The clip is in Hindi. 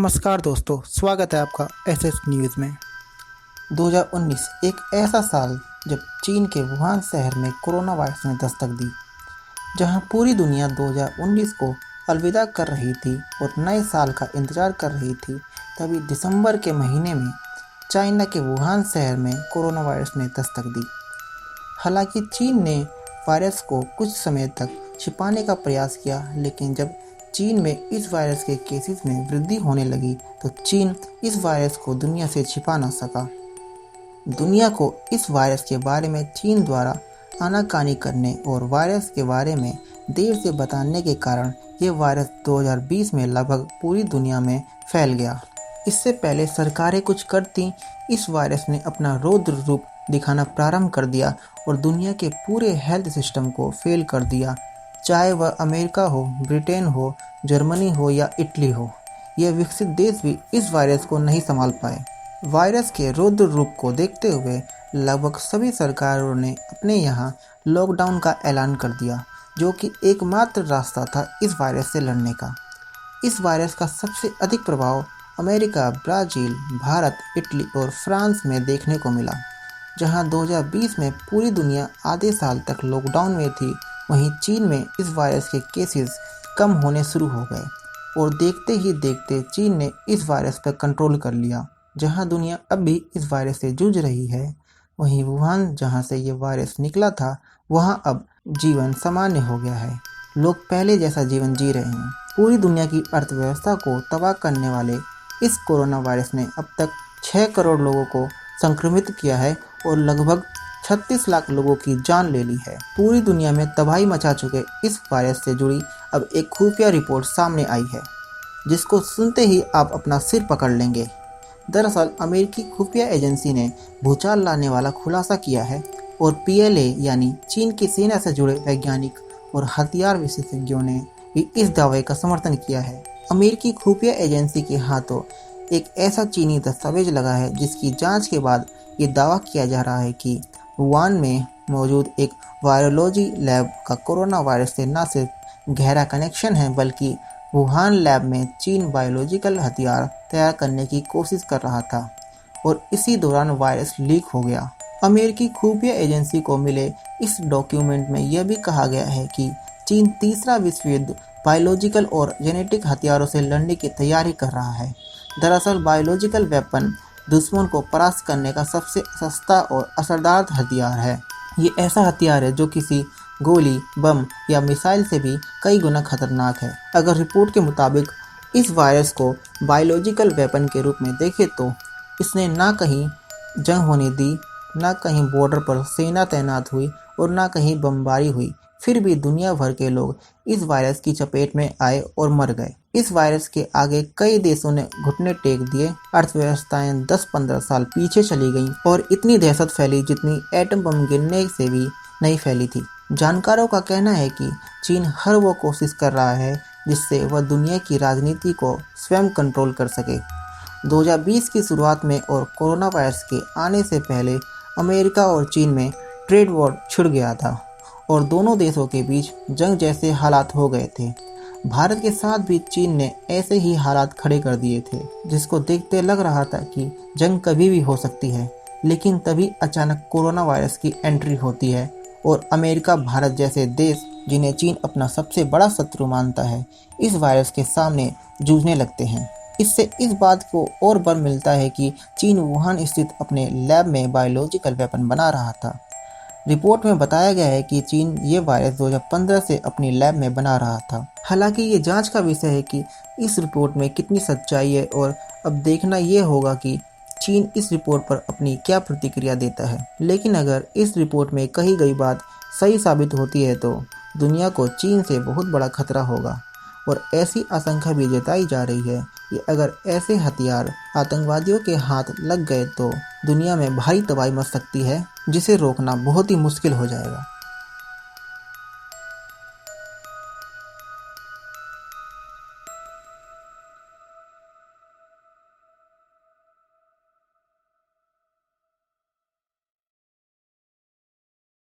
नमस्कार दोस्तों, स्वागत है आपका एसएस न्यूज़ में। 2019 एक ऐसा साल जब चीन के वुहान शहर में कोरोना वायरस ने दस्तक दी। जहां पूरी दुनिया 2019 को अलविदा कर रही थी और नए साल का इंतजार कर रही थी, तभी दिसंबर के महीने में चाइना के वुहान शहर में कोरोना वायरस ने दस्तक दी। हालांकि चीन ने वायरस को कुछ समय तक छिपाने का प्रयास किया, लेकिन जब चीन में इस वायरस के केसेस में वृद्धि होने लगी तो चीन इस वायरस को दुनिया से छिपा न सका। दुनिया को इस वायरस के बारे में चीन द्वारा आनाकानी करने और वायरस के बारे में देर से बताने के कारण ये वायरस 2020 में लगभग पूरी दुनिया में फैल गया। इससे पहले सरकारें कुछ करती, इस वायरस ने अपना रौद्र रूप दिखाना प्रारंभ कर दिया और दुनिया के पूरे हेल्थ सिस्टम को फेल कर दिया, चाहे वह अमेरिका हो, ब्रिटेन हो, जर्मनी हो या इटली हो। यह विकसित देश भी इस वायरस को नहीं संभाल पाए। वायरस के रौद्र रूप को देखते हुए लगभग सभी सरकारों ने अपने यहाँ लॉकडाउन का ऐलान कर दिया, जो कि एकमात्र रास्ता था इस वायरस से लड़ने का। इस वायरस का सबसे अधिक प्रभाव अमेरिका, ब्राज़ील, भारत, इटली और फ्रांस में देखने को मिला। जहां 2020 में पूरी दुनिया आधे साल तक लॉकडाउन में थी, वहीं चीन में इस वायरस के केसेस कम होने शुरू हो गए और देखते ही देखते चीन ने इस वायरस पर कंट्रोल कर लिया। जहां दुनिया अब भी इस वायरस से जूझ रही है, वहीं वुहान जहां से ये वायरस निकला था, वहां अब जीवन सामान्य हो गया है। लोग पहले जैसा जीवन जी रहे हैं। पूरी दुनिया की अर्थव्यवस्था को तबाह करने वाले इस कोरोना वायरस ने अब तक 6 करोड़ लोगों को संक्रमित किया है और लगभग 36 लाख लोगों की जान ले ली है। पूरी दुनिया में तबाही मचा चुके इस वायरस से जुड़ी अब एक खुफिया रिपोर्ट सामने आई है, जिसको सुनते ही आप अपना सिर पकड़ लेंगे। दरअसल अमेरिकी खुफिया एजेंसी ने भूचाल लाने वाला खुलासा किया है और PLA यानी चीन की सेना से जुड़े वैज्ञानिक और हथियार विशेषज्ञों ने भी इस दावे का समर्थन किया है। अमेरिकी खुफिया एजेंसी के हाथों एक ऐसा चीनी दस्तावेज लगा है, जिसकी जांच के बाद ये दावा किया जा रहा है कि वुहान में मौजूद एक वायरोलॉजी लैब का कोरोना वायरस से न सिर्फ गहरा कनेक्शन है, बल्कि वुहान लैब में चीन बायोलॉजिकल हथियार तैयार करने की कोशिश कर रहा था और इसी दौरान वायरस लीक हो गया। अमेरिकी खुफिया एजेंसी को मिले इस डॉक्यूमेंट में यह भी कहा गया है कि चीन तीसरा विश्व युद्ध बायोलॉजिकल और जेनेटिक हथियारों से लड़ने की तैयारी कर रहा है। दरअसल बायोलॉजिकल वेपन दुश्मन को परास्त करने का सबसे सस्ता और असरदार हथियार है। ये ऐसा हथियार है जो किसी गोली, बम या मिसाइल से भी कई गुना खतरनाक है। अगर रिपोर्ट के मुताबिक इस वायरस को बायोलॉजिकल वेपन के रूप में देखें तो इसने ना कहीं जंग होने दी, ना कहीं बॉर्डर पर सेना तैनात हुई और ना कहीं बमबारी हुई। फिर भी दुनिया भर के लोग इस वायरस की चपेट में आए और मर गए। इस वायरस के आगे कई देशों ने घुटने टेक दिए। अर्थव्यवस्थाएं 10-15 साल पीछे चली गईं और इतनी दहशत फैली जितनी एटम बम गिरने से भी नहीं फैली थी। जानकारों का कहना है कि चीन हर वो कोशिश कर रहा है जिससे वह दुनिया की राजनीति को स्वयं कंट्रोल कर सके। 2020 की शुरुआत में और कोरोना वायरस के आने से पहले अमेरिका और चीन में ट्रेड वॉर छिड़ गया था और दोनों देशों के बीच जंग जैसे हालात हो गए थे। भारत के साथ भी चीन ने ऐसे ही हालात खड़े कर दिए थे, जिसको देखते लग रहा था कि जंग कभी भी हो सकती है। लेकिन तभी अचानक कोरोना वायरस की एंट्री होती है और अमेरिका, भारत जैसे देश जिन्हें चीन अपना सबसे बड़ा शत्रु मानता है, इस वायरस के सामने जूझने लगते हैं। इससे इस बात को और बल मिलता है कि चीन वुहान स्थित अपने लैब में बायोलॉजिकल वेपन बना रहा था। रिपोर्ट में बताया गया है कि चीन ये वायरस 2015 से अपनी लैब में बना रहा था। हालांकि ये जांच का विषय है कि इस रिपोर्ट में कितनी सच्चाई है और अब देखना ये होगा कि चीन इस रिपोर्ट पर अपनी क्या प्रतिक्रिया देता है। लेकिन अगर इस रिपोर्ट में कही गई बात सही साबित होती है तो दुनिया को चीन से बहुत बड़ा खतरा होगा और ऐसी आशंका भी जताई जा रही है कि अगर ऐसे हथियार आतंकवादियों के हाथ लग गए तो दुनिया में भारी तबाही मच सकती है, जिसे रोकना बहुत ही मुश्किल हो जाएगा।